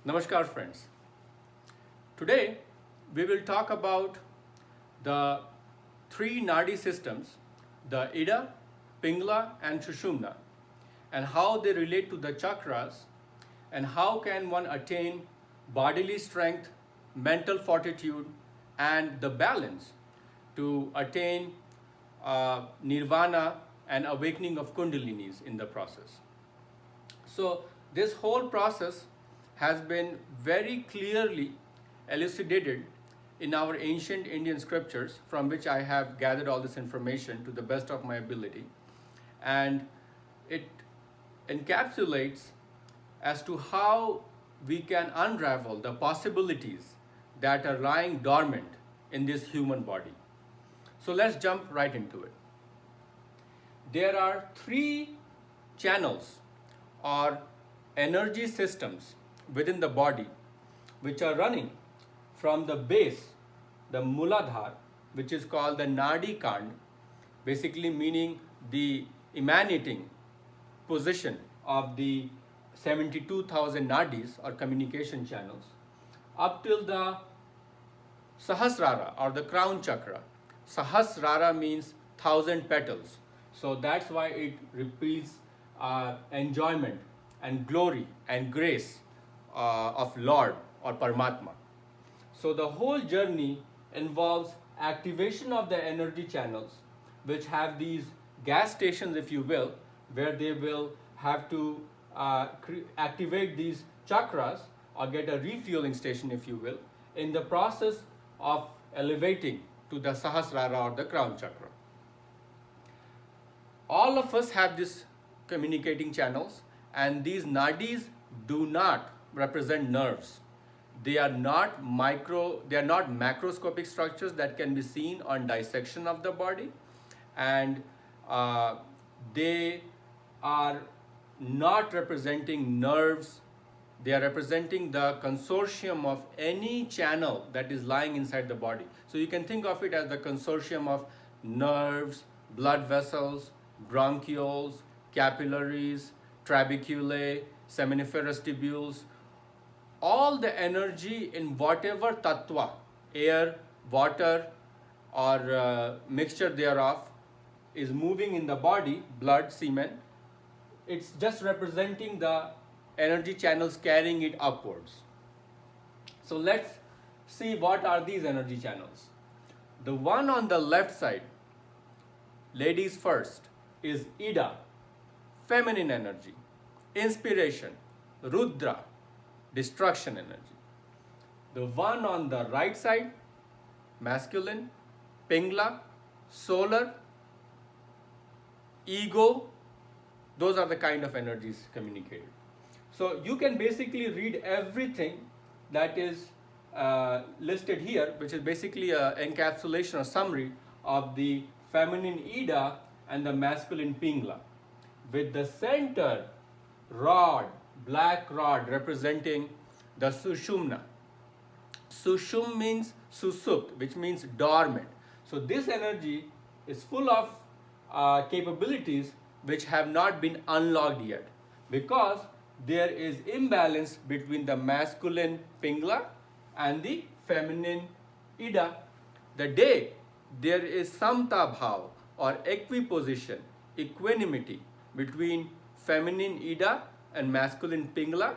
Namaskar friends. Today we will talk about the three Nadi systems, the Ida, Pingla and Sushumna, and how they relate to the chakras and how can one attain bodily strength, mental fortitude and the balance to attain nirvana and awakening of kundalinis in the process. So this whole process has been very clearly elucidated in our ancient Indian scriptures, from which I have gathered all this information to the best of my ability. And it encapsulates as to how we can unravel the possibilities that are lying dormant in this human body. So let's jump right into it. There are three channels or energy systems within the body which are running from the base, the Muladhara, which is called the Nadi Kand, basically meaning the emanating position of the 72,000 nadis or communication channels, up till the Sahasrara or the crown chakra. Sahasrara means 1,000 petals. So that's why it repeats enjoyment and glory and grace of Lord or Paramatma. So the whole journey involves activation of the energy channels, which have these gas stations, if you will, where they will have to activate these chakras or get a refueling station, if you will, in the process of elevating to the Sahasrara or the crown chakra. All of us have these communicating channels, and these nadis do not represent nerves. They are not macroscopic structures that can be seen on dissection of the body, and they are not representing nerves. They are representing the consortium of any channel that is lying inside the body. So you can think of it as the consortium of nerves, blood vessels, bronchioles, capillaries, trabeculae, seminiferous tubules. All the energy in whatever tattva, air, water or mixture thereof is moving in the body, blood, semen. It's just representing the energy channels carrying it upwards. So let's see what are these energy channels. The one on the left side, ladies first, is Ida, feminine energy, inspiration, Rudra, destruction energy. The one on the right side, masculine, Pingla, solar, ego. Those are the kind of energies communicated. So you can basically read everything that is listed here, which is basically an encapsulation or summary of the feminine Ida and the masculine Pingla, with the center rod, black rod, representing the Sushumna. Sushum means susupt, which means dormant. So this energy is full of capabilities which have not been unlocked yet, because there is imbalance between the masculine Pingla and the feminine Ida. The day there is samta bhav or equiposition, equanimity between feminine Ida and masculine Pingla,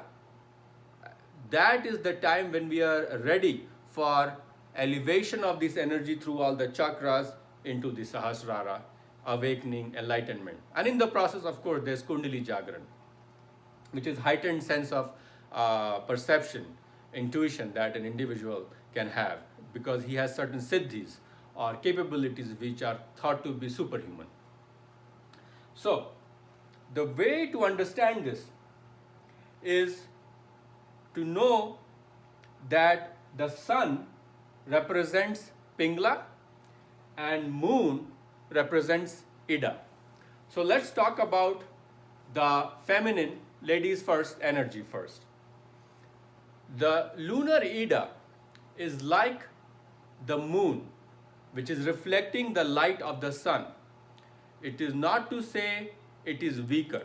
that is the time when we are ready for elevation of this energy through all the chakras into the Sahasrara, awakening, enlightenment. And in the process, of course, there's Kundali Jagran, which is heightened sense of perception, intuition that an individual can have, because he has certain siddhis or capabilities which are thought to be superhuman. So the way to understand this is to know that the sun represents Pingla and moon represents Ida. So let's talk about the feminine, ladies first, energy first. The lunar Ida is like the moon, which is reflecting the light of the sun. It is not to say it is weaker.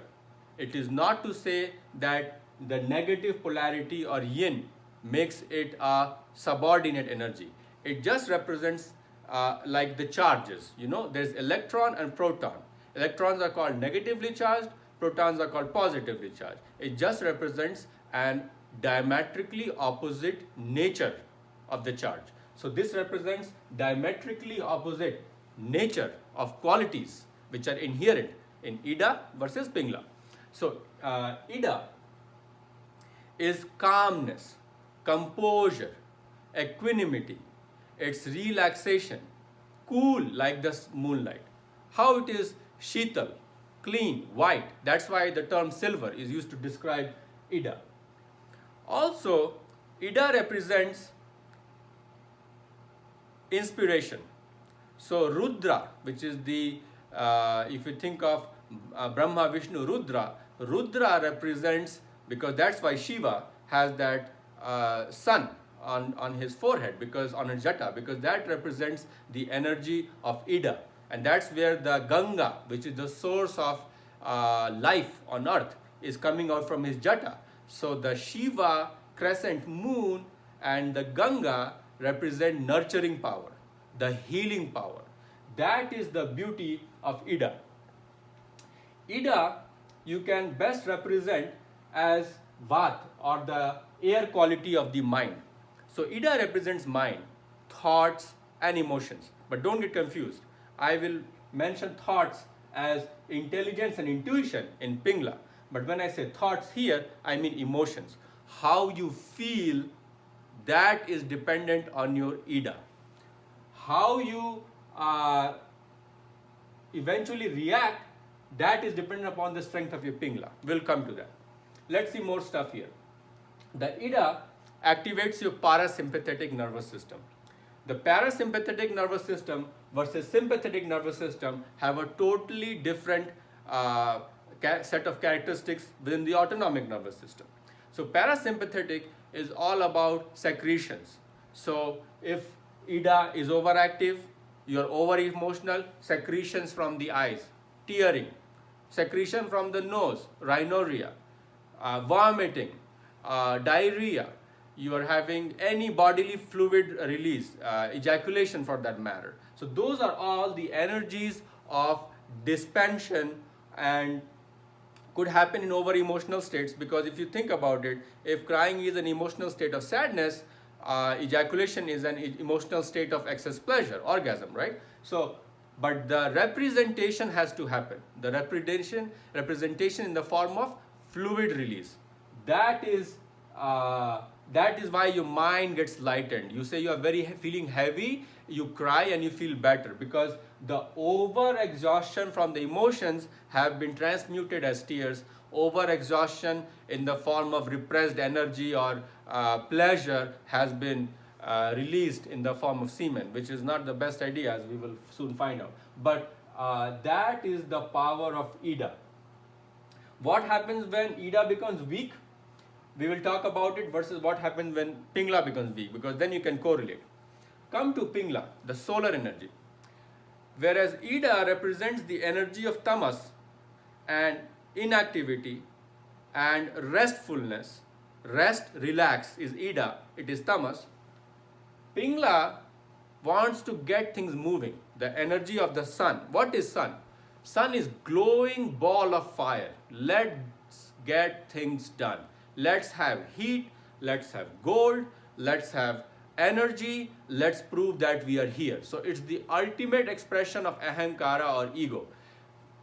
It is not to say that the negative polarity or yin makes it a subordinate energy. It just represents like the charges. You know, there's electron and proton. Electrons are called negatively charged, protons are called positively charged. It just represents an diametrically opposite nature of the charge. So this represents diametrically opposite nature of qualities which are inherent in Ida versus Pingla. So Ida is calmness, composure, equanimity, it's relaxation, cool like the moonlight. How it is sheetal, clean, white. That's why the term silver is used to describe Ida. Also, Ida represents inspiration. So Rudra, which is the, if you think of Brahma, Vishnu, Rudra, Rudra represents, because that's why Shiva has that sun on his forehead, because on his jata, because that represents the energy of Ida. And that's where the Ganga, which is the source of life on earth, is coming out from his jata. So the Shiva crescent moon and the Ganga represent nurturing power, the healing power. That is the beauty of Ida. Ida you can best represent as Vat, or the air quality of the mind. So Ida represents mind, thoughts and emotions. But don't get confused. I will mention thoughts as intelligence and intuition in Pingla. But when I say thoughts here, I mean emotions. How you feel, that is dependent on your Ida. How you eventually react, that is dependent upon the strength of your Pingla. We'll come to that. Let's see more stuff here. The Ida activates your parasympathetic nervous system. The parasympathetic nervous system versus sympathetic nervous system have a totally different set of characteristics within the autonomic nervous system. So parasympathetic is all about secretions. So if Ida is overactive, you're over emotional, secretions from the eyes, tearing, secretion from the nose, rhinorrhea, vomiting, diarrhea, you are having any bodily fluid release, ejaculation for that matter. So those are all the energies of dispension and could happen in over emotional states, because if you think about it, if crying is an emotional state of sadness, ejaculation is an emotional state of excess pleasure, orgasm, right? So, but the representation has to happen. The representation in the form of fluid release. That is why your mind gets lightened. You say you are feeling heavy, you cry and you feel better, because the over exhaustion from the emotions have been transmuted as tears. Over exhaustion in the form of repressed energy or pleasure has been released in the form of semen, which is not the best idea, as we will soon find out. But that is the power of Ida. What happens when Ida becomes weak? We will talk about it versus what happens when Pingla becomes weak, because then you can correlate. Come to Pingla, the solar energy. Whereas Ida represents the energy of tamas and inactivity and restfulness. Rest, relax is Ida, it is tamas. Pingla wants to get things moving, the energy of the sun. What is sun? Sun is glowing ball of fire. Let's get things done. Let's have heat, let's have gold, let's have energy, let's prove that we are here. So it's the ultimate expression of ahankara or ego.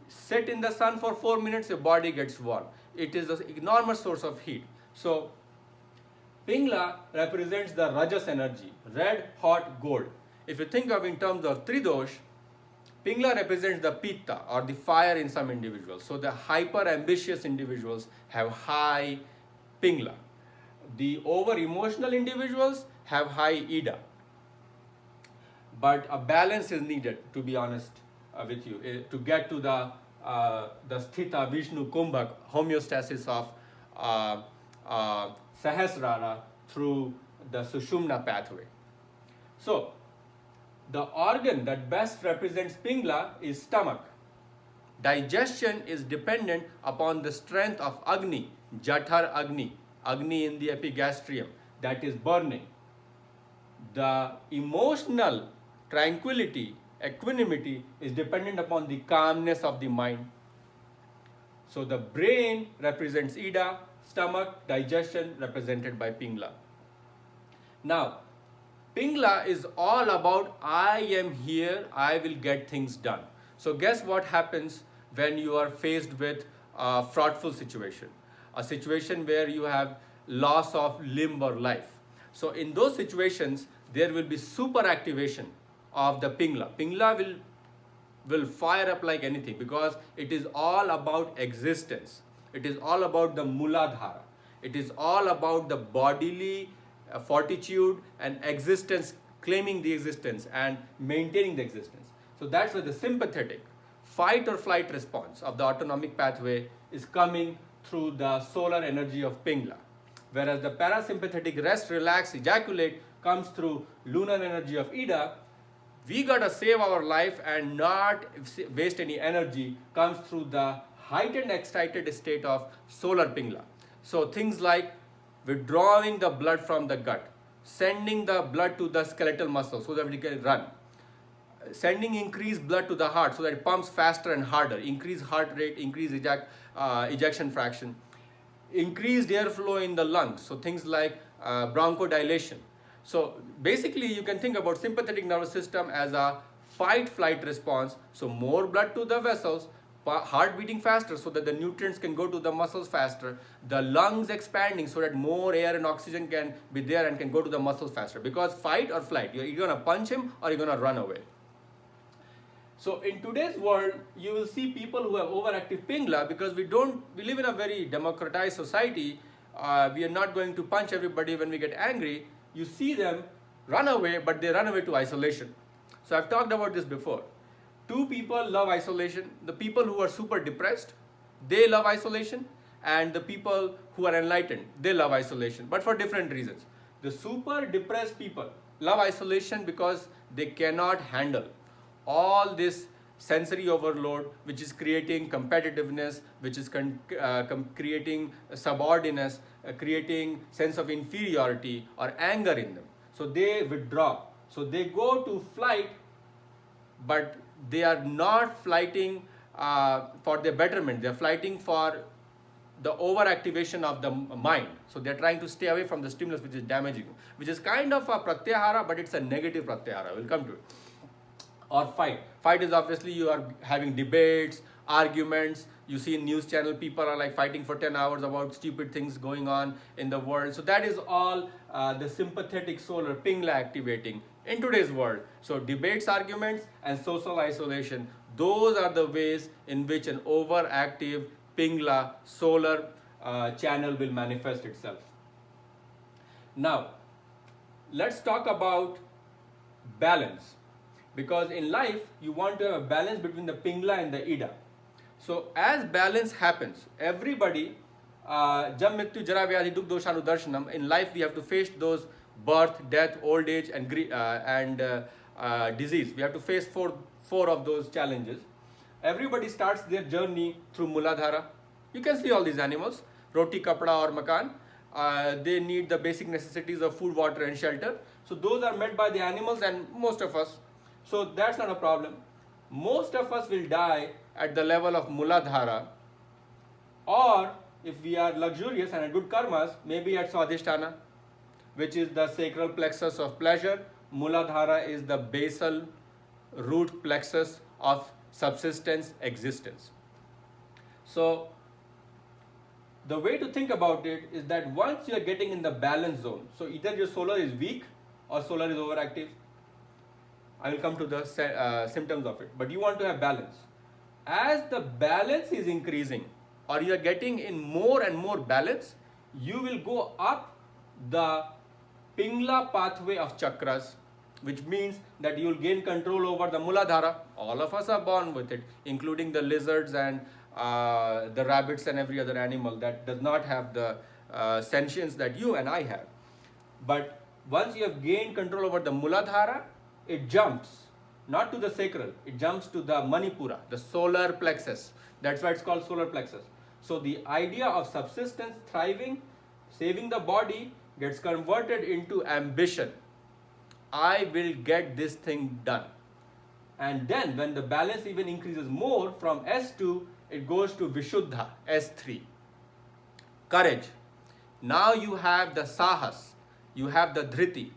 Sit in the sun for 4 minutes, your body gets warm. It is an enormous source of heat. So Pingla represents the rajas energy, red hot gold. If you think of in terms of tridosh, Pingla represents the pitta or the fire in some individuals. So the hyper ambitious individuals have high Pingla. The over emotional individuals have high Ida. But a balance is needed, to be honest with you, to get to the Sthita Vishnu Kumbhak homeostasis of Sahasrara through the Sushumna pathway. So the organ that best represents Pingla is stomach. Digestion is dependent upon the strength of Agni, Jathar Agni, Agni in the epigastrium, that is burning. The emotional tranquility, equanimity is dependent upon the calmness of the mind. So the brain represents Ida, stomach, digestion represented by Pingla. Now, Pingla is all about I am here, I will get things done. So guess what happens when you are faced with a fraudful situation, a situation where you have loss of limb or life. So in those situations, there will be super activation of the Pingla. Pingla will fire up like anything because it is all about existence. It is all about the Muladhara. It is all about the bodily fortitude and existence, claiming the existence and maintaining the existence. So that's where the sympathetic fight or flight response of the autonomic pathway is coming through the solar energy of Pingla. Whereas the parasympathetic rest, relax, ejaculate comes through lunar energy of Ida. We gotta save our life and not waste any energy comes through the heightened excited state of solar Pingla. So things like withdrawing the blood from the gut, sending the blood to the skeletal muscle so that we can run, sending increased blood to the heart so that it pumps faster and harder, increase heart rate, increase ejection fraction, increased airflow in the lungs, so things like bronchodilation. So basically you can think about sympathetic nervous system as a fight-flight response, so more blood to the vessels, heart beating faster so that the nutrients can go to the muscles faster, the lungs expanding so that more air and oxygen can be there and can go to the muscles faster, because fight or flight, you're going to punch him or you're going to run away. So in today's world, you will see people who have overactive Pingla because we live in a very democratized society. We are not going to punch everybody when we get angry. You see them run away, but they run away to isolation. So I've talked about this before. Two people love isolation. The people who are super depressed, they love isolation. And the people who are enlightened, they love isolation, but for different reasons. The super depressed people love isolation because they cannot handle all this sensory overload, which is creating competitiveness, which is creating subordinateness, creating sense of inferiority or anger in them. So they withdraw. So they go to flight, but they are not flighting for their betterment. They are flighting for the overactivation of the mind. So they are trying to stay away from the stimulus which is damaging, which is kind of a pratyahara, but it's a negative pratyahara. We'll come to it. Or fight. Fight is obviously you are having debates, arguments. You see in news channel people are like fighting for 10 hours about stupid things going on in the world. So that is all the sympathetic solar Pingla activating in today's world. So debates, arguments and social isolation, those are the ways in which an overactive Pingla solar channel will manifest itself. Now, let's talk about balance. Because in life, you want to have a balance between the Pingla and the Ida. So as balance happens, everybody, jam mrityu jara vyadhi dukh doshanu darshanam, in life we have to face those birth, death, old age and disease. We have to face four of those challenges. Everybody starts their journey through Muladhara. You can see all these animals, roti, kapda or makan. They need the basic necessities of food, water and shelter. So those are met by the animals and most of us. So that's not a problem. Most of us will die at the level of Muladhara, or if we are luxurious and had good karmas, maybe at Swadhisthana, which is the sacral plexus of pleasure. Muladhara is the basal root plexus of subsistence, existence. So the way to think about it is that once you are getting in the balance zone, so either your solar is weak or solar is overactive. I will come to the symptoms of it, but you want to have balance. As the balance is increasing, or you are getting in more and more balance, you will go up the Pingla pathway of chakras, which means that you will gain control over the Muladhara. All of us are born with it, including the lizards and the rabbits and every other animal that does not have the sentience that you and I have. But once you have gained control over the Muladhara, it jumps, not to the sacral, it jumps to the Manipura, the solar plexus. That's why it's called solar plexus. So the idea of subsistence, thriving, saving the body gets converted into ambition. I will get this thing done. And then when the balance even increases more from S2, it goes to Vishuddha, S3. Courage. Now you have the sahas, you have the dhriti,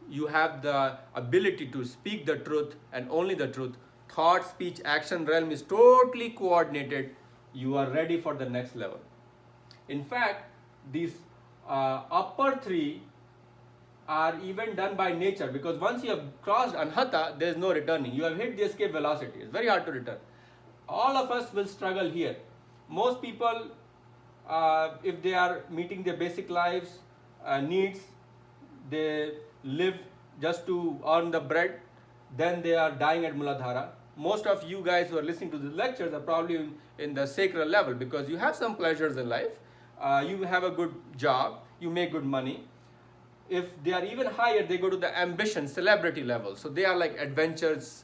you have the ability to speak the truth and only the truth. Thought, speech, action realm is totally coordinated. You are ready for the next level. In fact, these upper three are even done by nature, because once you have crossed anhata, there is no returning. You have hit the escape velocity. It's very hard to return. All of us will struggle here. Most people, if they are meeting their basic lives needs, they live just to earn the bread, then they are dying at Muladhara. Most of you guys who are listening to the lectures are probably in the sacral level, because you have some pleasures in life, you have a good job, you make good money. If they are even higher, they go to the ambition, celebrity level. So they are like adventures,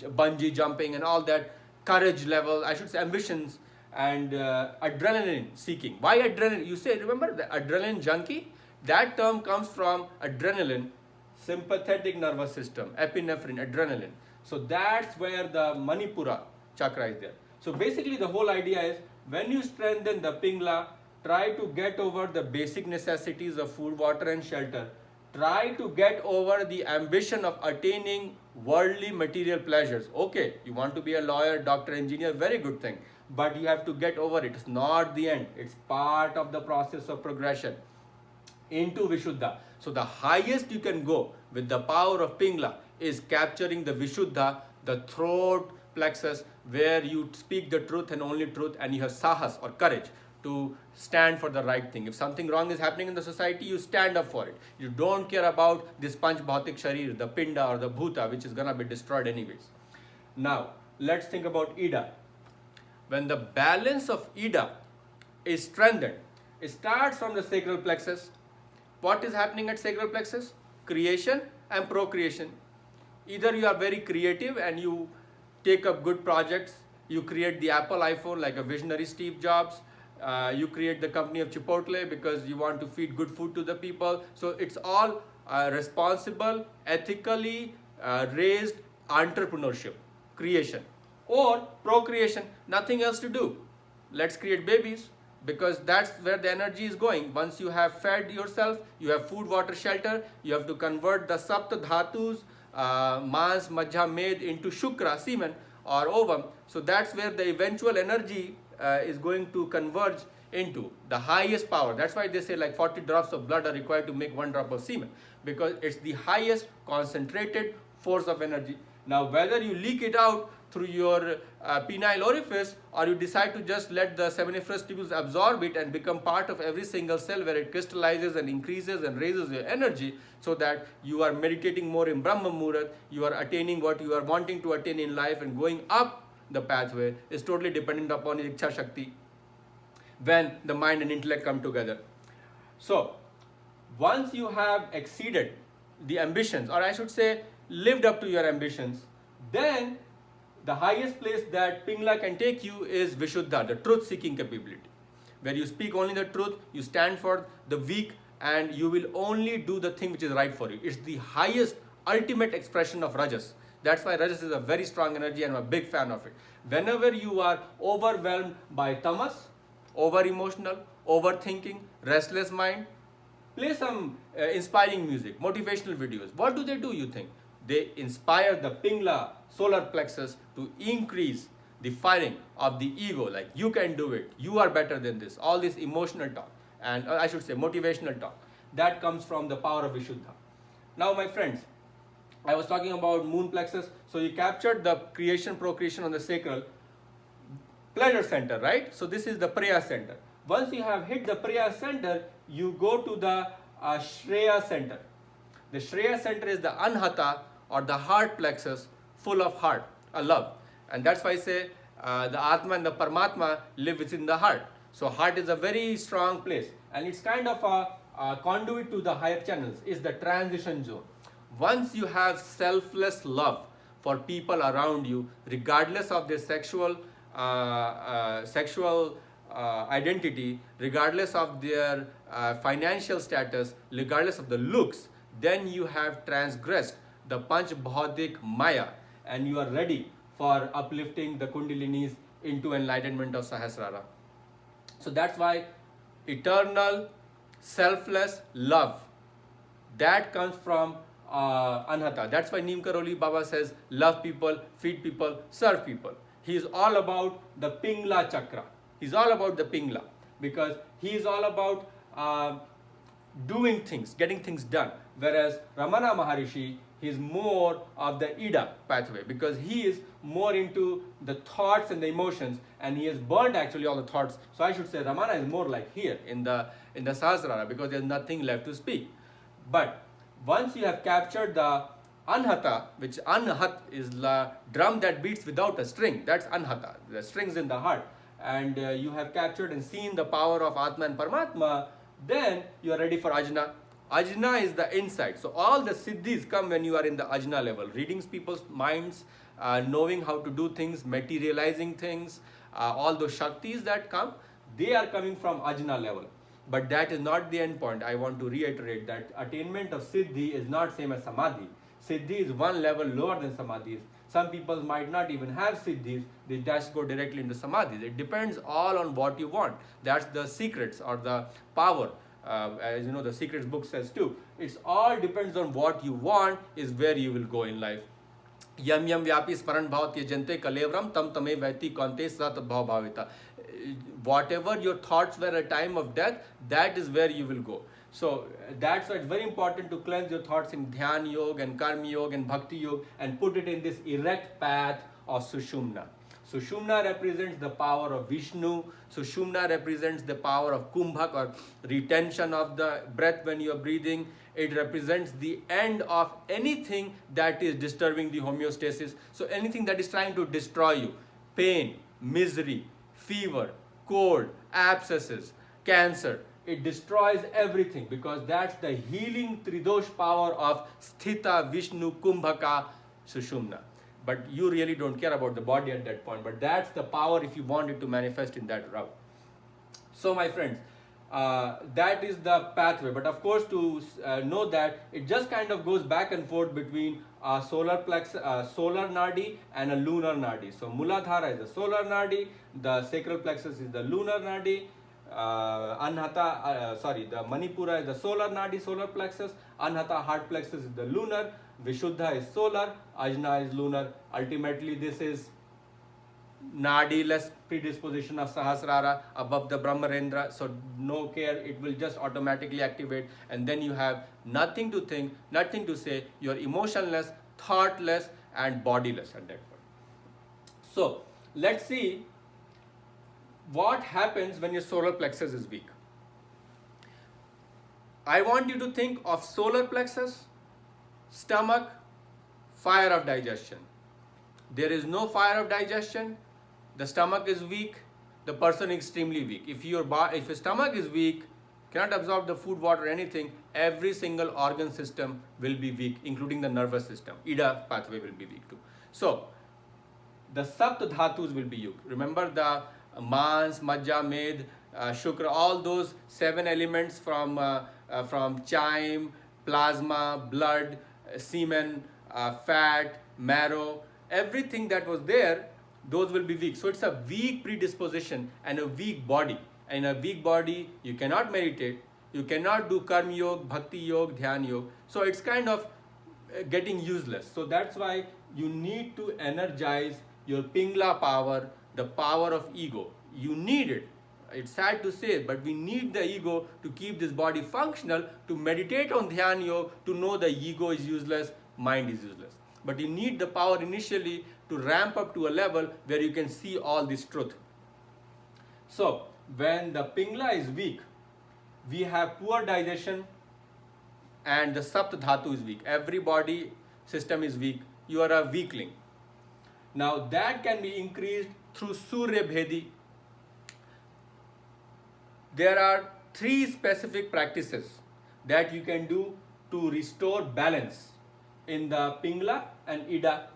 bungee jumping and all that, courage level, I should say ambitions, and adrenaline seeking. Why adrenaline? You say, remember the adrenaline junkie? That term comes from adrenaline, sympathetic nervous system, epinephrine, adrenaline. So that's where the Manipura chakra is there. So basically the whole idea is, when you strengthen the Pingla, try to get over the basic necessities of food, water and shelter. Try to get over the ambition of attaining worldly material pleasures. Okay, you want to be a lawyer, doctor, engineer, very good thing. But you have to get over it. It's not the end. It's part of the process of progression into Vishuddha. So the highest you can go with the power of Pingla is capturing the Vishuddha, the throat plexus, where you speak the truth and only truth, and you have sahas or courage to stand for the right thing. If something wrong is happening in the society, you stand up for it. You don't care about this Panch Bhautik Sharir, the Pinda or the Bhuta, which is going to be destroyed anyways. Now, let's think about Ida. When the balance of Ida is strengthened, it starts from the sacral plexus. What is happening at sacral plexus? Creation and procreation. Either you are very creative and you take up good projects, you create the Apple iPhone like a visionary Steve Jobs, you create the company of Chipotle because you want to feed good food to the people. So it's all responsible, ethically raised entrepreneurship, creation. Or procreation, nothing else to do. Let's create babies, because that's where the energy is going. Once you have fed yourself, you have food, water, shelter, you have to convert the Sapta Dhatus, Mans, Majja, Med into Shukra, semen or ovum. So that's where the eventual energy is going to converge into the highest power. That's why they say like 40 drops of blood are required to make 1 drop of semen, because it's the highest concentrated force of energy. Now whether you leak it out through your penile orifice, or you decide to just let the seminiferous tubules absorb it and become part of every single cell where it crystallizes and increases and raises your energy, so that you are meditating more in Brahma Muhurat, you are attaining what you are wanting to attain in life and going up the pathway, is totally dependent upon your Iksha Shakti when the mind and intellect come together. So once you have exceeded the ambitions, or I should say lived up to your ambitions, then the highest place that Pingla can take you is Vishuddha, the truth-seeking capability, where you speak only the truth, you stand for the weak, and you will only do the thing which is right for you. It's the highest, ultimate expression of Rajas. That's why Rajas is a very strong energy, and I'm a big fan of it. Whenever you are overwhelmed by tamas, over-emotional, overthinking, restless mind, play some inspiring music, motivational videos. What do, you think? They inspire the Pingla solar plexus to increase the firing of the ego, like you can do it, you are better than this, all this emotional talk, and I should say motivational talk, that comes from the power of Vishuddha. Now my friends, I was talking about moon plexus, so you captured the creation, procreation on the sacral pleasure center, right? So this is the Priya center. Once you have hit the Priya center, you go to the Shreya center. The Shreya center is the Anhata, or the heart plexus, full of heart, a love. And that's why I say the Atma and the Paramatma live within the heart. So heart is a very strong place, and it's kind of a conduit to the higher channels, is the transition zone. Once you have selfless love for people around you, regardless of their sexual identity, regardless of their financial status, regardless of the looks, then you have transgressed the Panch Bhautik Maya and you are ready for uplifting the Kundalinis into enlightenment of Sahasrara. So that's why eternal, selfless love, that comes from Anhata. That's why Neem Karoli Baba says, love people, feed people, serve people. He is all about the Pingla Chakra. He's all about the Pingla because he is all about doing things, getting things done. Whereas Ramana Maharishi, he is more of the Ida pathway because he is more into the thoughts and the emotions, and he has burned actually all the thoughts. So I should say Ramana is more like here in the Sahasrara because there's nothing left to speak. But once you have captured the Anhata, which Anhat is the drum that beats without a string, that's Anhata, the strings in the heart, and you have captured and seen the power of Atma and Paramatma, then you are ready for Ajna. Ajna is the insight. So all the siddhis come when you are in the Ajna level, reading people's minds, knowing how to do things, materializing things, all those Shaktis that come, they are coming from Ajna level. But that is not the end point. I want to reiterate that attainment of Siddhi is not same as Samadhi. Siddhi is one level lower than Samadhi. Some people might not even have Siddhis, they just go directly into Samadhis. It depends all on what you want. That's the secrets or the power. As you know, the secrets book says too. It's all depends on what you want is where you will go in life. Yam yam vyapi smaran bhav tyajante kalevram tam tame vaiti kante sat bhav bhavita. Whatever your thoughts were at time of death, that is where you will go. So that's why it's very important to cleanse your thoughts in Dhyan Yoga and Karma Yoga and Bhakti Yoga and put it in this erect path of Sushumna. Sushumna represents the power of Vishnu. Sushumna represents the power of Kumbhak or retention of the breath when you are breathing. It represents the end of anything that is disturbing the homeostasis. So anything that is trying to destroy you, pain, misery, fever, cold, abscesses, cancer, it destroys everything because that's the healing Tridosh power of Sthita Vishnu Kumbhaka Sushumna. But you really don't care about the body at that point. But that's the power if you want it to manifest in that route. So my friends, that is the pathway. But of course, to know that, it just kind of goes back and forth between a solar nadi and a lunar nadi. So Muladhara is the solar nadi, the sacral plexus is the lunar nadi, the Manipura is the solar nadi, solar plexus, Anhata heart plexus is the lunar, Vishuddha is solar, Ajna is lunar. Ultimately, this is nadi-less predisposition of Sahasrara above the Brahmarendra. So no care, it will just automatically activate, and then you have nothing to think, nothing to say. You're emotionless, thoughtless, and bodiless at that point. So let's see what happens when your solar plexus is weak. I want you to think of solar plexus, stomach, fire of digestion. There is no fire of digestion, the stomach is weak, the person is extremely weak. If your stomach is weak, cannot absorb the food, water, anything, every single organ system will be weak, including the nervous system. Ida pathway will be weak too. So the Sapt Dhatus will be weak. Remember the Mans, Majja, Med, Shukra, all those 7 elements from chyme, plasma, blood, semen, fat, marrow, everything that was there, those will be weak. So it's a weak predisposition and a weak body. And in a weak body, you cannot meditate, you cannot do Karma Yoga, Bhakti Yoga, Dhyan Yoga. So it's kind of getting useless. So that's why you need to energize your Pingla power, the power of ego. You need it. It's sad to say, but we need the ego to keep this body functional, to meditate on Dhyan Yoga, to know the ego is useless, mind is useless. But you need the power initially to ramp up to a level where you can see all this truth. So when the Pingla is weak, we have poor digestion and the Sapt Dhatu is weak. Every body system is weak. You are a weakling. Now that can be increased through Surya Bhedi. There are 3 specific practices that you can do to restore balance in the Pingla and Ida.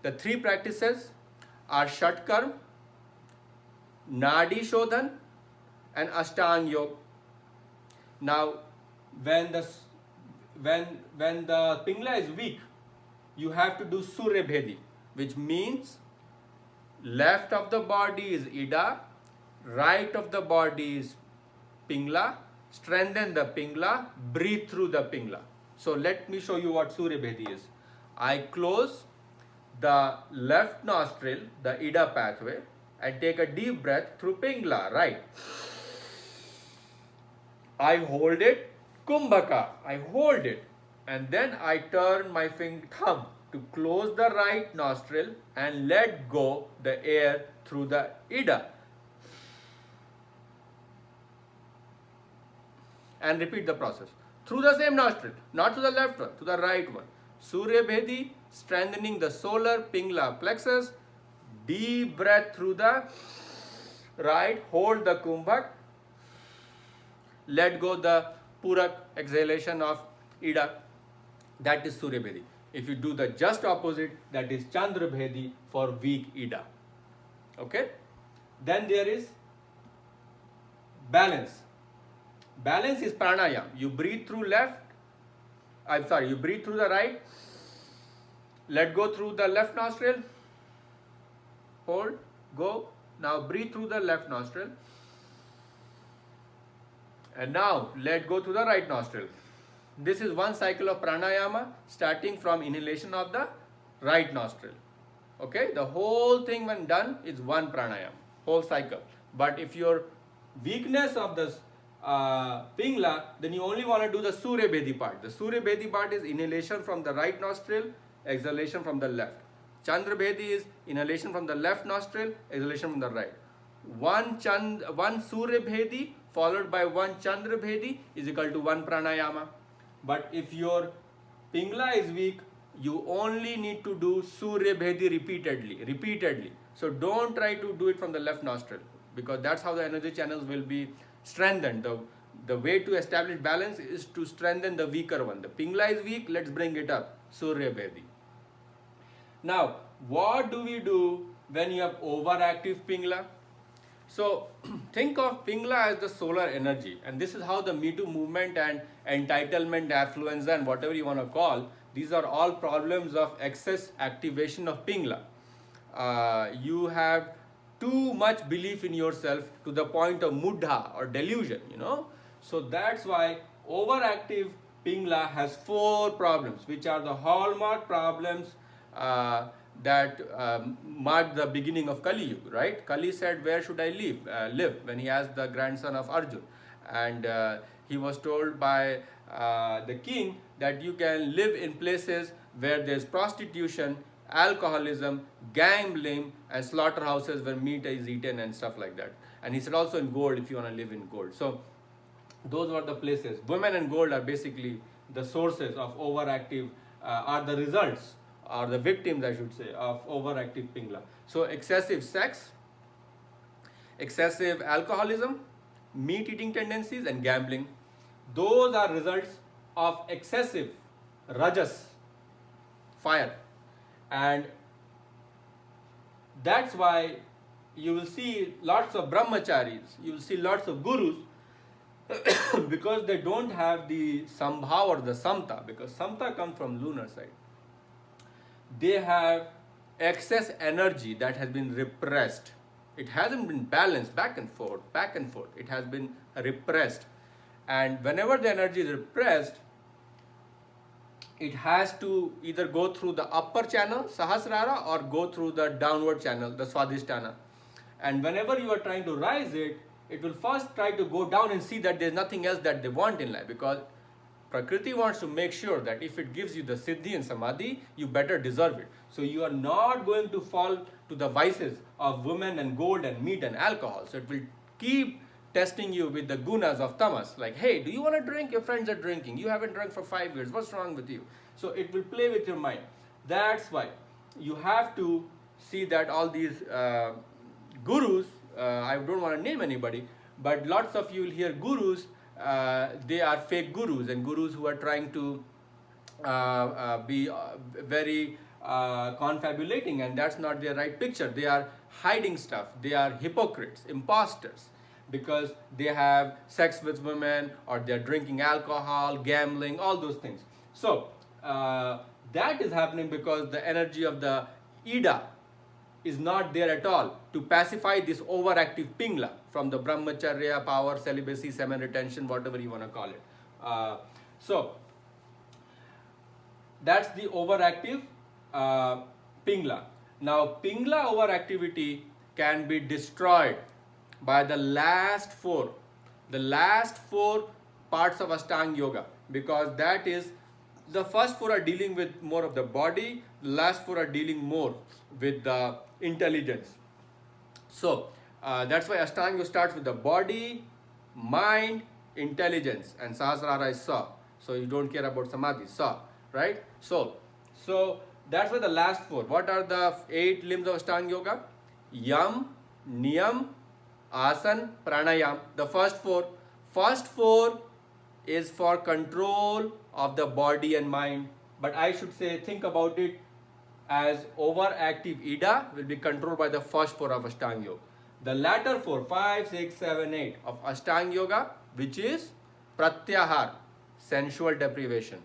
The 3 practices are Shatkarma, Nadi Shodhan, and Ashtanga Yoga. Now, when the Pingla is weak, you have to do Surya Bhedi, which means left of the body is Ida, right of the body is Pingla. Strengthen the Pingla, breathe through the Pingla. So let me show you what Surya Bhedi is. I close the left nostril, the Ida pathway, and take a deep breath through Pingla, right. I hold it, Kumbhaka, I hold it, and then I turn my thumb to close the right nostril and let go the air through the Ida. And repeat the process through the same nostril, not to the left one, to the right one. Surya Bhedi, strengthening the solar Pingla plexus. Deep breath through the right, hold the Kumbhak, let go the Purak exhalation of Ida. That is Surya Bhedi. If you do the just opposite, that is Chandra Bhedi for weak Ida. Okay? Then there is balance. Balance is pranayam. You breathe through you breathe through the right, let go through the left nostril, hold, go. Now breathe through the left nostril, and now let go through the right nostril. This is one cycle of pranayama starting from inhalation of the right nostril. Okay, the whole thing when done is one pranayama, whole cycle. But if your weakness of this Pingla, then you only want to do the Surya Bhedi part. The Surya Bhedi part is inhalation from the right nostril, exhalation from the left. Chandra Bhedi is inhalation from the left nostril, exhalation from the right. One Surya Bhedi followed by one Chandra Bhedi is equal to one pranayama. But if your Pingla is weak, you only need to do Surya Bhedi repeatedly. So don't try to do it from the left nostril, because that's how the energy channels will be strengthened. The way to establish balance is to strengthen the weaker one. The Pingla is weak, let's bring it up, Surya Bhedi. Now, what do we do when you have overactive Pingla? So, think of Pingla as the solar energy, and this is how the Me Too movement and entitlement, affluenza, and whatever you want to call, these are all problems of excess activation of Pingla. You have too much belief in yourself to the point of muddha or delusion, So that's why overactive Pingla has 4 problems, which are the hallmark problems that marked the beginning of Kali Yuga, right? Kali said, where should I live when he asked the grandson of Arjun. And he was told by the king that you can live in places where there's prostitution, alcoholism, gambling, and slaughterhouses where meat is eaten and stuff like that. And he said also in gold, if you want to live in gold. So those were the places. Women and gold are basically the sources of overactive, are the results, or the victims, I should say, of overactive Pingla. So excessive sex, excessive alcoholism, meat eating tendencies, and gambling. Those are results of excessive rajas, fire. And that's why you will see lots of brahmacharis, you will see lots of gurus, because they don't have the sambhav or the samta, because samta comes from lunar side. They have excess energy that has been repressed. It hasn't been balanced back and forth. It has been repressed. And whenever the energy is repressed, it has to either go through the upper channel, Sahasrara, or go through the downward channel, the Swadhisthana. And whenever you are trying to rise it, it will first try to go down and see that there is nothing else that they want in life, because Prakriti wants to make sure that if it gives you the Siddhi and Samadhi, you better deserve it. So you are not going to fall to the vices of women and gold and meat and alcohol. So it will keep testing you with the gunas of tamas, like, hey, do you want to drink? Your friends are drinking. You haven't drunk for 5 years. What's wrong with you? So it will play with your mind. That's why you have to see that all these gurus, I don't want to name anybody, but lots of you will hear gurus, they are fake gurus, and gurus who are trying to be very confabulating, and that's not their right picture. They are hiding stuff. They are hypocrites, imposters. because they have sex with women, or they're drinking alcohol, gambling, all those things. So that is happening because the energy of the Ida is not there at all to pacify this overactive Pingla from the brahmacharya, power, celibacy, semen retention, whatever you want to call it. So that's the overactive Pingla. Now, Pingla overactivity can be destroyed by the last four parts of Ashtanga Yoga, because that is, the first four are dealing with more of the body, the last four are dealing more with the intelligence. So that's why Ashtanga Yoga starts with the body, mind, intelligence, and Sahasrara is Sa. So you don't care about Samadhi, Sa, right? So that's why the last four. What are the 8 limbs of Ashtanga Yoga? Yam, Niyam, Asan, Pranayam. The first four is for control of the body and mind. But I should say, think about it as overactive Ida will be controlled by the first four of Ashtanga Yoga. The latter four, 5, 6, 7, 8 of Ashtanga Yoga, which is Pratyahar, sensual deprivation.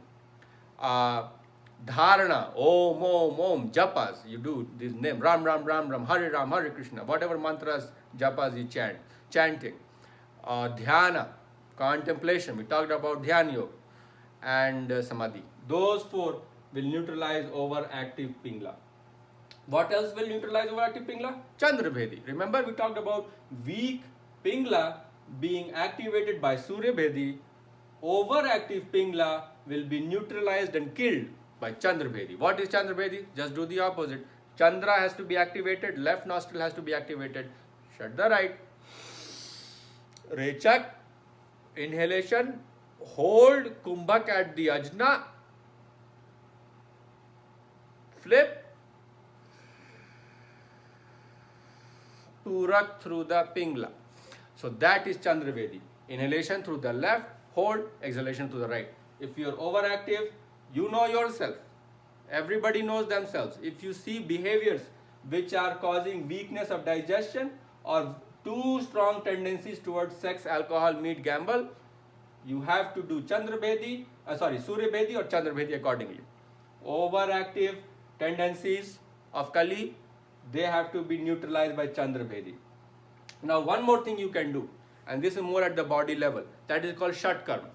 Dharana, Om, japas, you do this name, Ram, Hare Krishna, whatever mantras, japas you chanting. Dhyana, contemplation, we talked about Dhyana Yoga, and Samadhi. Those four will neutralize overactive Pingla. What else will neutralize overactive Pingla? Chandrabhedi. Remember, we talked about weak Pingla being activated by Suryabhedi. Overactive Pingla will be neutralized and killed by Chandrabhedi. What is Chandrabhedi? Just do the opposite. Chandra has to be activated, left nostril has to be activated. Shut the right. Rechak, inhalation, hold Kumbhak at the Ajna, flip, Purak through the Pingla. So that is Chandrabhedi. Inhalation through the left, hold, exhalation to the right. If you're overactive, you know yourself. Everybody knows themselves. If you see behaviors which are causing weakness of digestion or too strong tendencies towards sex, alcohol, meat, gamble, you have to do Suryabhedi or Chandrabhedi accordingly. Overactive tendencies of Kali, they have to be neutralized by Chandrabhedi. Now, one more thing you can do, and this is more at the body level, that is called Shatkarma.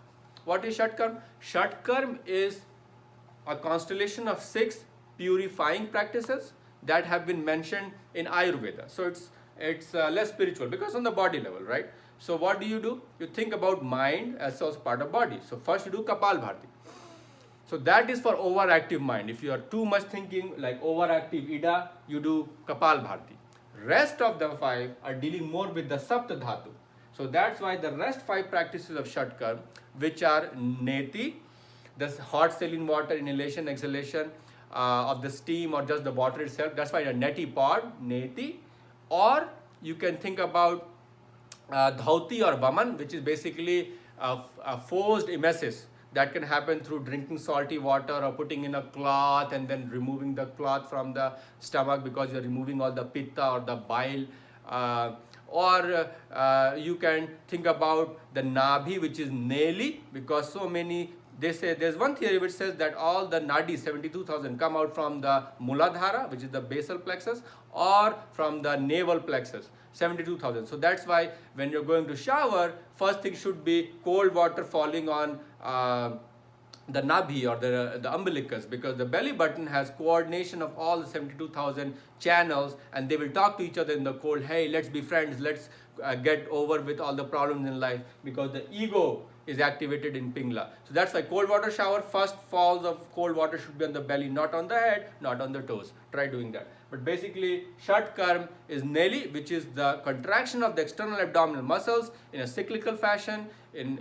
What is Shatkarma? Shatkarma is a constellation of 6 purifying practices that have been mentioned in Ayurveda. So it's less spiritual because on the body level, right? So what do? You think about mind as part of body. So first you do Kapalbhati. So that is for overactive mind. If you are too much thinking like overactive Ida, you do Kapalbhati. Rest of the 5 are dealing more with the Sapta Dhatu. So that's why the rest 5 practices of Shatkarma, which are Neti, the hot saline water, inhalation, exhalation of the steam or just the water itself. That's why a neti pod, Neti. Or you can think about Dhauti or Vaman, which is basically a forced emesis that can happen through drinking salty water or putting in a cloth and then removing the cloth from the stomach because you're removing all the pitta or the bile. Or you can think about the Nabhi, which is Neli, because so many, they say, there's one theory which says that all the Nadi, 72,000, come out from the Muladhara, which is the basal plexus, or from the navel plexus, 72,000. So that's why when you're going to shower, first thing should be cold water falling on the nabhi or the umbilicus, because the belly button has coordination of all the 72,000 channels, and they will talk to each other in the cold. Hey, let's be friends, let's get over with all the problems in life, because the ego is activated in Pingla. So that's why cold water shower, first falls of cold water should be on the belly, not on the head, not on the toes. Try doing that. But basically, Shatkarma is Neli, which is the contraction of the external abdominal muscles in a cyclical fashion, in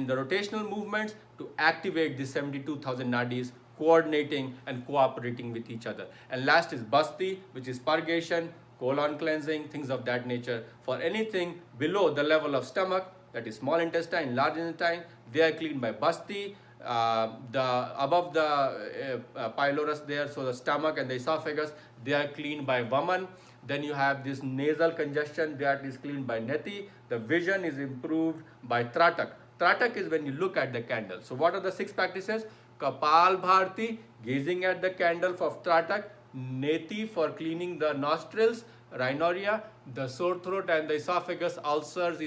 the rotational movements, to activate the 72,000 nadis, coordinating and cooperating with each other. And last is Basti, which is purgation, colon cleansing, things of that nature. For anything below the level of stomach, that is small intestine, large intestine, they are cleaned by Basti. Above the pylorus there, so the stomach and the esophagus, they are cleaned by Vaman. Then you have this nasal congestion that is cleaned by neti. The vision is improved by tratak. Tratak is when you look at the candle. So what are the 6 practices? Kapal Bharti, gazing at the candle for tratak. Neti for cleaning the nostrils, rhinorrhea, the sore throat and the esophagus, ulcers,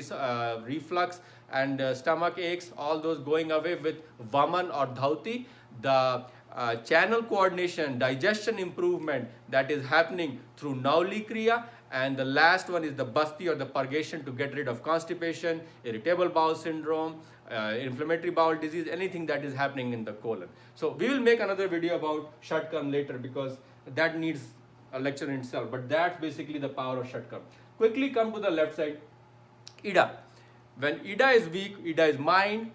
reflux and stomach aches, all those going away with Vaman or Dhauti. The channel coordination, digestion improvement that is happening through Nauli Kriya. And the last one is the Basti or the purgation to get rid of constipation, irritable bowel syndrome, inflammatory bowel disease, anything that is happening in the colon. So we will make another video about Shatkarma later because that needs a lecture in itself. But that's basically the power of Shatkarma. Quickly come to the left side. Ida. When Ida is weak, Ida is mind,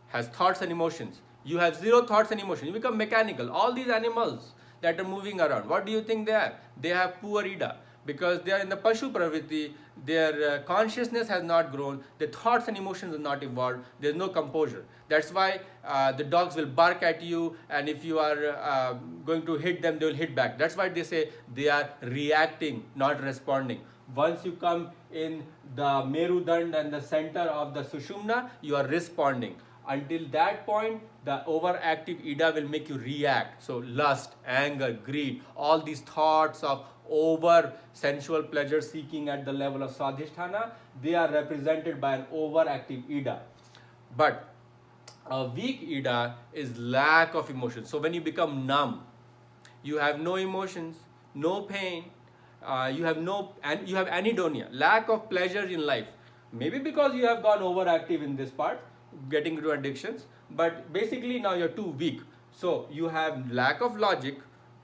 has thoughts and emotions. You have zero thoughts and emotions. You become mechanical. All these animals that are moving around, what do you think they are? They have poor Ida because they are in the Pashu Pravritti. Their consciousness has not grown. Their thoughts and emotions are not evolved. There is no composure. That's why the dogs will bark at you, and if you are going to hit them, they will hit back. That's why they say they are reacting, not responding. Once you come in the Merudand and the center of the Sushumna, you are responding. Until that point, the overactive Ida will make you react. So lust, anger, greed, all these thoughts of over sensual pleasure seeking at the level of Swadhisthana, they are represented by an overactive Ida. But a weak Ida is lack of emotion. So when you become numb, you have no emotions, no pain, you have anhedonia, lack of pleasure in life. Maybe because you have gone overactive in this part, getting into addictions, but basically now you're too weak. So you have lack of logic,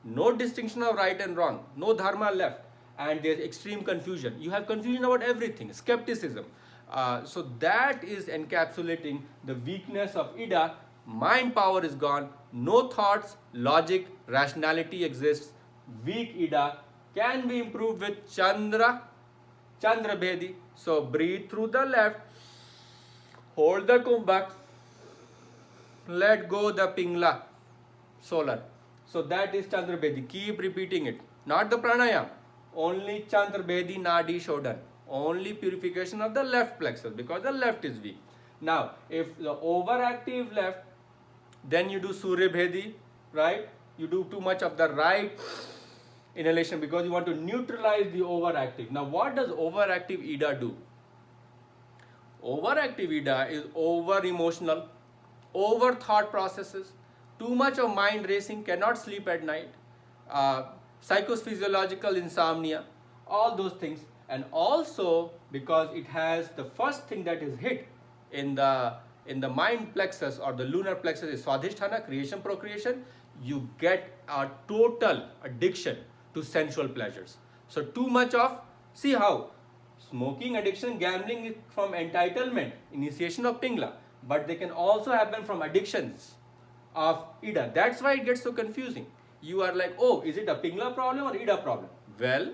no distinction of right and wrong, no dharma left, and there's extreme confusion. You have confusion about everything, skepticism. So that is encapsulating the weakness of Ida. Mind power is gone, no thoughts, logic, rationality exists. Weak Ida can be improved with Chandra Bhedi. So breathe through the left, hold the kumbhak, let go the Pingla, solar. So that is Chandra Bhedi. Keep repeating it. Not the pranayam, only Chandra Bhedi Nadi Shodhan. Only purification of the left plexus because the left is weak. Now, if the overactive left, then you do Surya Bhedi, right? You do too much of the right inhalation because you want to neutralize the overactive. Now, what does overactive Ida do? Overactive Ida is over emotional, over thought processes, too much of mind racing, cannot sleep at night, psychophysiological insomnia, all those things. And also because it has the first thing that is hit in the mind plexus or the lunar plexus is Swadhisthana, creation, procreation. You get a total addiction to sensual pleasures. So too much of, see how smoking, addiction, gambling is from entitlement, initiation of Pingla, but they can also happen from addictions of Ida. That's why it gets so confusing. You are like, oh, is it a Pingla problem or Ida problem? Well,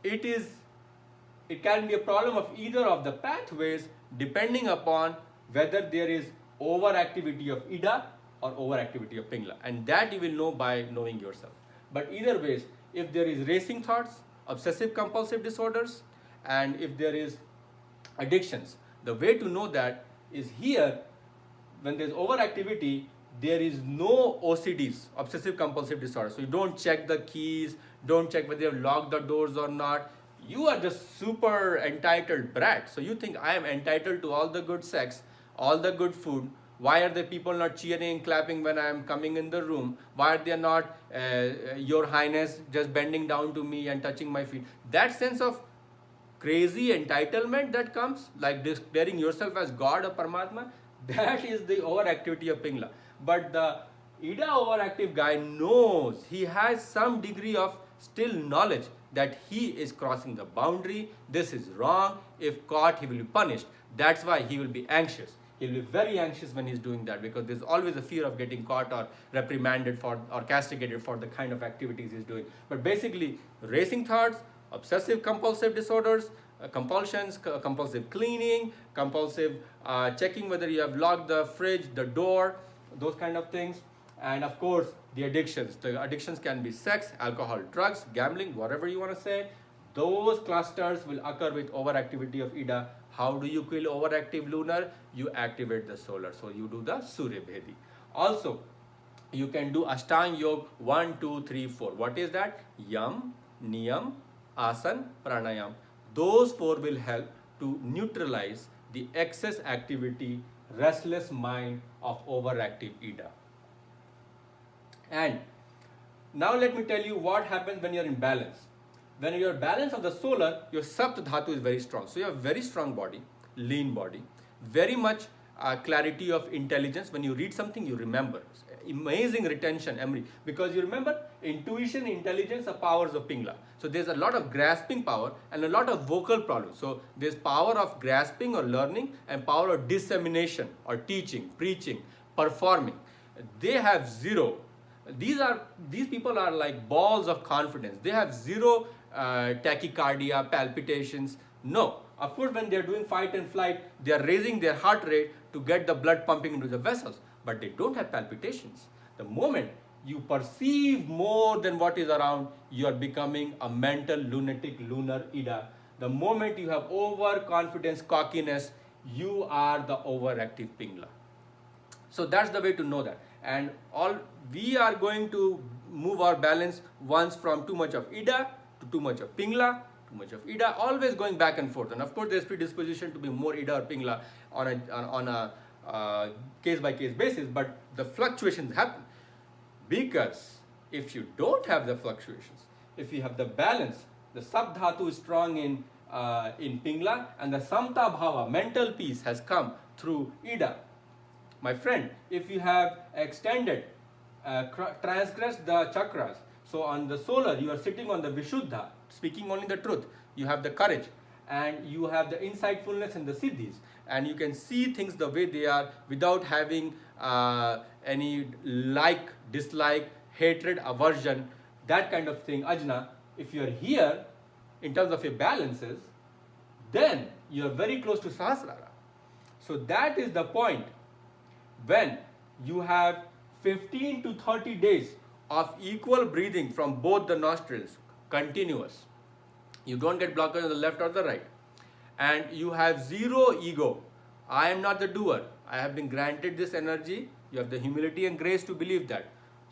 it can be a problem of either of the pathways depending upon whether there is overactivity of Ida or overactivity of Pingla, and that you will know by knowing yourself. But either ways, if there is racing thoughts, obsessive compulsive disorders, and if there is addictions, the way to know that is here. When there is overactivity, there is no OCDs, obsessive compulsive disorder. So you don't check the keys, don't check whether you have locked the doors or not. You are just super entitled brat. So you think I am entitled to all the good sex, all the good food. Why are the people not cheering and clapping when I am coming in the room? Why are they not, Your Highness, just bending down to me and touching my feet? That sense of crazy entitlement that comes, like declaring yourself as God or Paramatma, that is the overactivity of Pingla. But the Ida overactive guy knows, he has some degree of still knowledge that he is crossing the boundary, this is wrong, if caught he will be punished. That's why he will be anxious. He will be very anxious when he's doing that because there's always a fear of getting caught or reprimanded for or castigated for the kind of activities he's doing. But basically, racing thoughts, obsessive compulsive disorders, compulsions, compulsive cleaning, compulsive checking whether you have locked the fridge, the door, those kind of things. And of course, the addictions. The addictions can be sex, alcohol, drugs, gambling, whatever you want to say. those clusters will occur with overactivity of Ida. How do you kill overactive lunar? You activate the solar. So you do the Surya Bhedi. Also, you can do Ashtanga Yoga 1, 2, 3, 4. What is that? Yam, Niyam, Asan, Pranayam. Those four will help to neutralize the excess activity, restless mind of overactive Ida. And now let me tell you what happens when you're in balance. When you're balanced of the solar, your Sapt Dhatu is very strong. So you have very strong body, lean body, very much clarity of intelligence. When you read something, you remember. Amazing retention, memory. Because you remember, intuition, intelligence are powers of Pingla. So there's a lot of grasping power and a lot of vocal problems. So there's power of grasping or learning and power of dissemination or teaching, preaching, performing. They have zero. These people are like balls of confidence. They have zero tachycardia, palpitations. No. Of course, when they're doing fight and flight, they are raising their heart rate to get the blood pumping into the vessels. But they don't have palpitations. The moment you perceive more than what is around, you are becoming a mental lunatic lunar Ida. The moment you have overconfidence, cockiness, you are the overactive Pingla. So that's the way to know that. And we are going to move our balance once from too much of Ida to too much of Pingla, too much of Ida, always going back and forth. And of course, there's predisposition to be more Ida or Pingla on a case-by-case basis, but the fluctuations happen. Because if you don't have the fluctuations, if you have the balance, the Sabdhatu is strong in Pingla, and the Samta Bhava, mental peace, has come through Ida. My friend, if you have extended, transgressed the chakras, so on the solar, you are sitting on the Vishuddha, speaking only the truth, you have the courage, and you have the insightfulness and the siddhis, and you can see things the way they are without having any like, dislike, hatred, aversion, that kind of thing, ajna. If you are here, in terms of your balances, then you are very close to Sahasrara. So that is the point. When you have 15 to 30 days of equal breathing from both the nostrils, continuous, you don't get blockers on the left or the right, and you have zero ego. I am not the doer. I have been granted this energy. You have the humility and grace to believe that.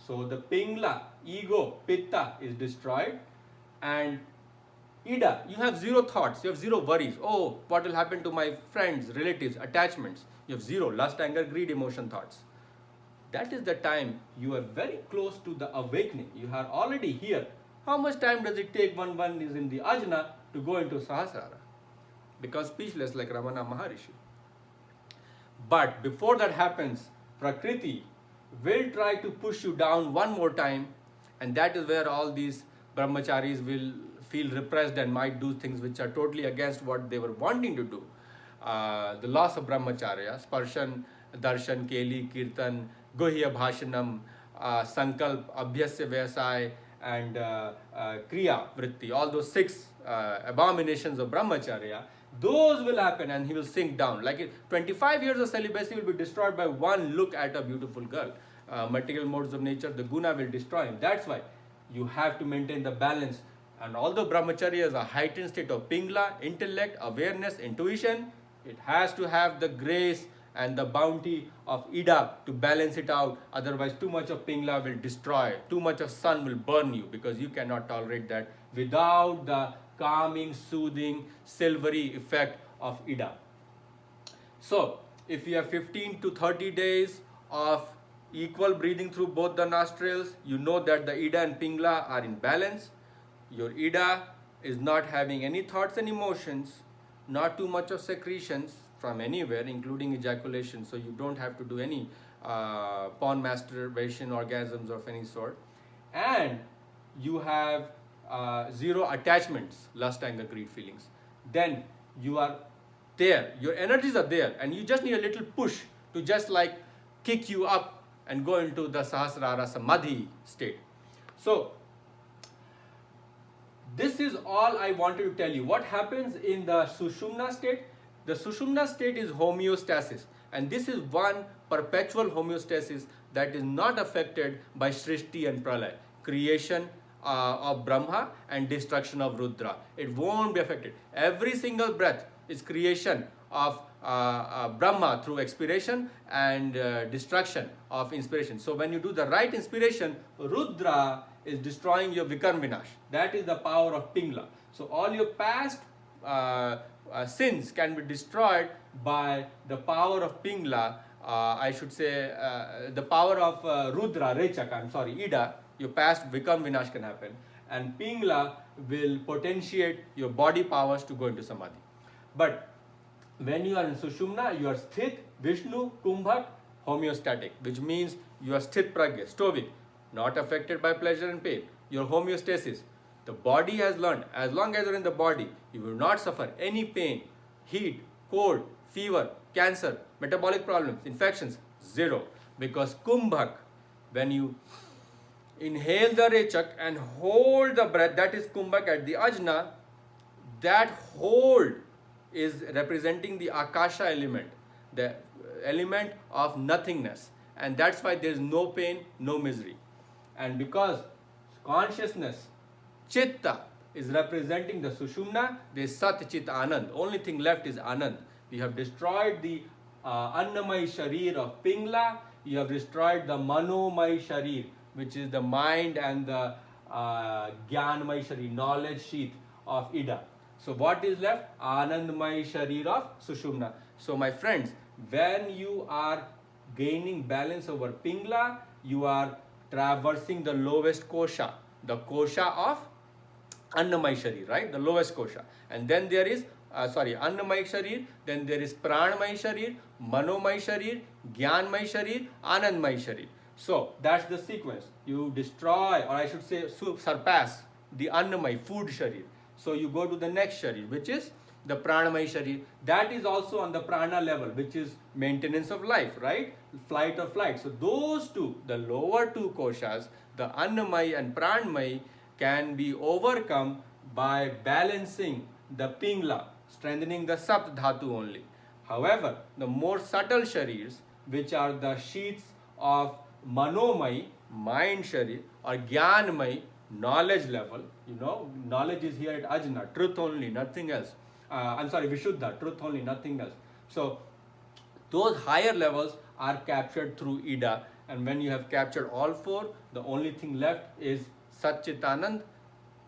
So the Pingla, ego, pitta is destroyed, and Ida, you have zero thoughts, you have zero worries. Oh, what will happen to my friends, relatives, attachments? You have zero lust, anger, greed, emotion, thoughts. That is the time you are very close to the awakening. You are already here. How much time does it take when one is in the ajna to go into Sahasrara? Become speechless like Ramana Maharishi. But before that happens, Prakriti will try to push you down one more time, and that is where all these brahmacharis will feel repressed and might do things which are totally against what they were wanting to do. The loss of brahmacharya, sparshan, darshan, keli, kirtan, gohya bhashanam, sankalp, abhyasya vyasai, and kriya vritti, all those 6 abominations of brahmacharya, those will happen, and he will sink down. Like 25 years of celibacy will be destroyed by one look at a beautiful girl. Material modes of nature, the guna will destroy him. That's why you have to maintain the balance. And although brahmacharya is a heightened state of Pingla, intellect, awareness, intuition, it has to have the grace and the bounty of Ida to balance it out. Otherwise, too much of Pingla will destroy. Too much of sun will burn you, because you cannot tolerate that without the calming, soothing, silvery effect of Ida. So, if you have 15 to 30 days of equal breathing through both the nostrils, you know that the Ida and Pingla are in balance. Your Ida is not having any thoughts and emotions, not too much of secretions from anywhere, including ejaculation, so you don't have to do any porn masturbation, orgasms of any sort. And you have zero attachments, lust, anger, greed feelings. Then you are there, your energies are there, and you just need a little push to just like kick you up and go into the Sahasrara Samadhi state. So, this is all I wanted to tell you. What happens in the Sushumna state? The Sushumna state is homeostasis, and this is one perpetual homeostasis that is not affected by Srishti and Pralay, creation of Brahma and destruction of Rudra. It won't be affected. Every single breath is creation of Brahma through expiration and destruction of inspiration. So when you do the right inspiration, Rudra is destroying your Vikram Vinash. That is the power of Pingla. So all your past sins can be destroyed by the power of Pingla. I should say the power of Rudra, Rechak, I'm sorry, Ida. Your past Vikram Vinash can happen. And Pingla will potentiate your body powers to go into Samadhi. But when you are in Sushumna, you are Sthit, Vishnu, Kumbhak, homeostatic, which means you are Sthit Pragya, stoic, not affected by pleasure and pain. Your homeostasis. The body has learned, as long as you are in the body, you will not suffer any pain, heat, cold, fever, cancer, metabolic problems, infections, zero. Because Kumbhak, when you inhale the Rechak and hold the breath, that is Kumbhak at the Ajna, that hold is representing the Akasha element, the element of nothingness. And that's why there is no pain, no misery. And because consciousness, Chitta, is representing the Sushumna, there is Sat Chit Anand. Only thing left is Anand. We have destroyed the Annamay Sharir of Pingla. You have destroyed the Manomay Sharir, which is the mind and the Gyanmay Sharir, knowledge sheath of Ida. So what is left? Anandmay Sharir of Sushumna. So my friends, when you are gaining balance over Pingla, you are traversing the lowest kosha, the kosha of Annamay Sharir, right? The lowest kosha. And then there is, Annamay Sharir, then there is Pranamay Sharir, Manomay Sharir, Gyanmay Sharir, Anandmay Sharir. So that's the sequence. You destroy, or I should say surpass the Annamay, food Sharir. So you go to the next Sharir, which is the Pranamay Sharir. That is also on the Prana level, which is maintenance of life, right? Flight or flight. So those two, the lower two koshas, the Annamay and Pranamay, can be overcome by balancing the Pingla, strengthening the Sapt Dhatu only. However, the more subtle Sharirs, which are the sheaths of Manomay, mind Sharir, or Gyanmay, knowledge level, knowledge is here at Ajna, truth only, nothing else. Vishuddha, truth only, nothing else. So, those higher levels are captured through Ida, and when you have captured all four, the only thing left is Sat Chit Anand.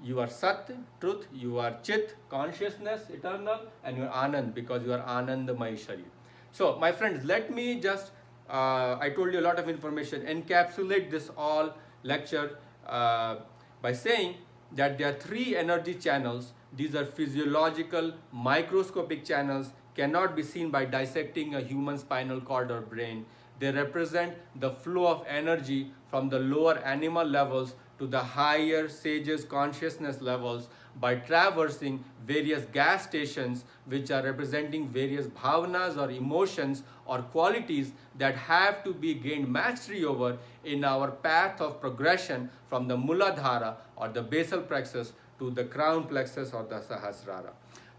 You are Sat, truth, you are Chit, consciousness, eternal, and you are Anand because you are Anandamay Sharir. So, my friends, let me just, I told you a lot of information, encapsulate this all lecture by saying that there are three energy channels. These are physiological, microscopic channels, cannot be seen by dissecting a human spinal cord or brain. They represent the flow of energy from the lower animal levels to the higher sages consciousness levels by traversing various gas stations which are representing various bhavanas or emotions or qualities that have to be gained mastery over in our path of progression from the Muladhara or the basal plexus to the crown plexus or the Sahasrara.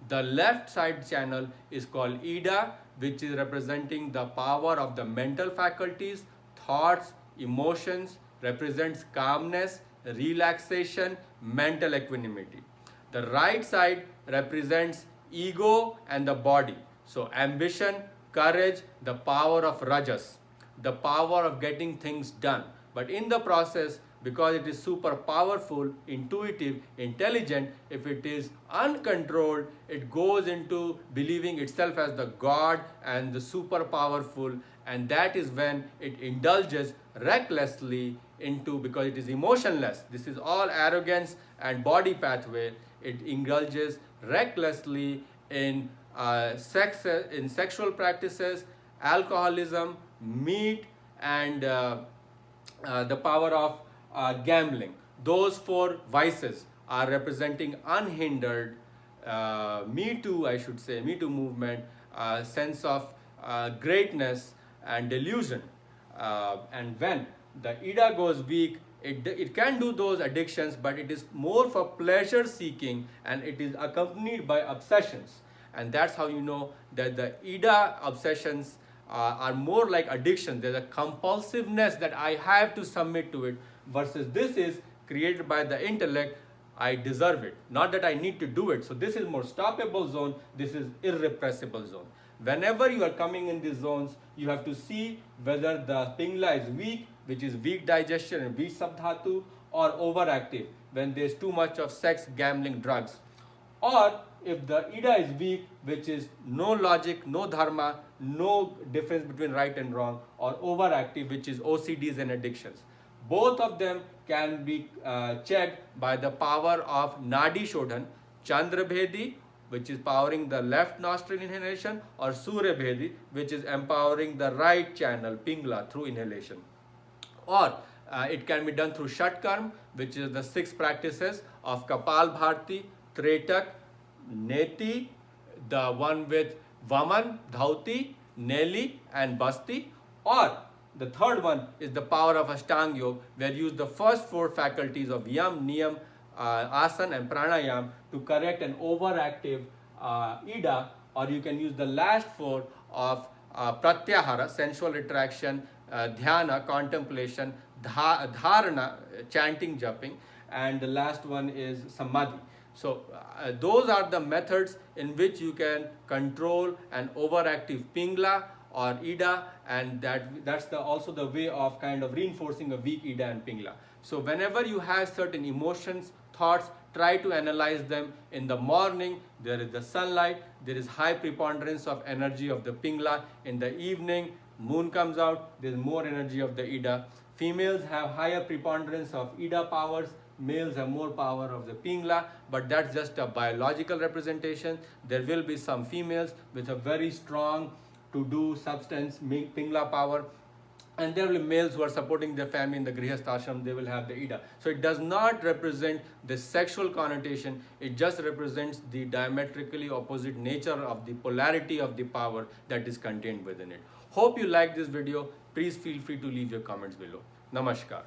The left side channel is called Ida, which is representing the power of the mental faculties, thoughts, emotions, represents calmness, relaxation, mental equanimity. The right side represents ego and the body. So ambition, courage, the power of rajas, the power of getting things done. But in the process, because it is super powerful, intuitive, intelligent, if it is uncontrolled, it goes into believing itself as the God and the super powerful, and that is when it indulges recklessly into, because it is emotionless. This is all arrogance and body pathway. It indulges recklessly in sexual practices, alcoholism, meat, and the power of gambling. Those four vices are representing unhindered Me Too, I should say, Me Too movement, sense of greatness and delusion. And when the Ida goes weak, it can do those addictions, but it is more for pleasure seeking and it is accompanied by obsessions. And that's how you know that the Ida obsessions are more like addiction. There's a compulsiveness that I have to submit to it, versus this is created by the intellect, I deserve it. Not that I need to do it. So this is more stoppable zone. This is irrepressible zone. Whenever you are coming in these zones, you have to see whether the Pingla is weak, which is weak digestion and weak subdhatu, or overactive, when there is too much of sex, gambling, drugs. Or if the Ida is weak, which is no logic, no dharma, no difference between right and wrong, or overactive, which is OCDs and addictions. Both of them can be checked by the power of Nadi Shodhan, Chandrabhedi, which is powering the left nostril inhalation, or Suryabhedi, which is empowering the right channel, Pingla, through inhalation. Or it can be done through Shatkarma, which is the 6 practices of Kapal Bharti, Tretak, Neti, the one with Vaman, Dhauti, Neli and Basti. Or the third one is the power of Ashtanga Yoga, where you use the first 4 faculties of Yam, Niyam, Asana and Pranayam to correct an overactive Ida, or you can use the last 4 of Pratyahara, sensual attraction, Dhyana, contemplation, Dharana, chanting, jumping, and the last one is Samadhi. So those are the methods in which you can control an overactive Pingla or Ida, and that's also the way of kind of reinforcing a weak Ida and Pingla. So whenever you have certain emotions, thoughts, try to analyze them. In the morning, there is the sunlight, there is high preponderance of energy of the Pingla. In the evening, moon comes out, there is more energy of the Ida. Females have higher preponderance of Ida powers, males have more power of the Pingla, but that's just a biological representation. There will be some females with a very strong to-do substance, Pingla power, and there will be males who are supporting their family in the Grihastha ashram, they will have the Ida. So it does not represent the sexual connotation, it just represents the diametrically opposite nature of the polarity of the power that is contained within it. Hope you like this video. Please feel free to leave your comments below. Namaskar.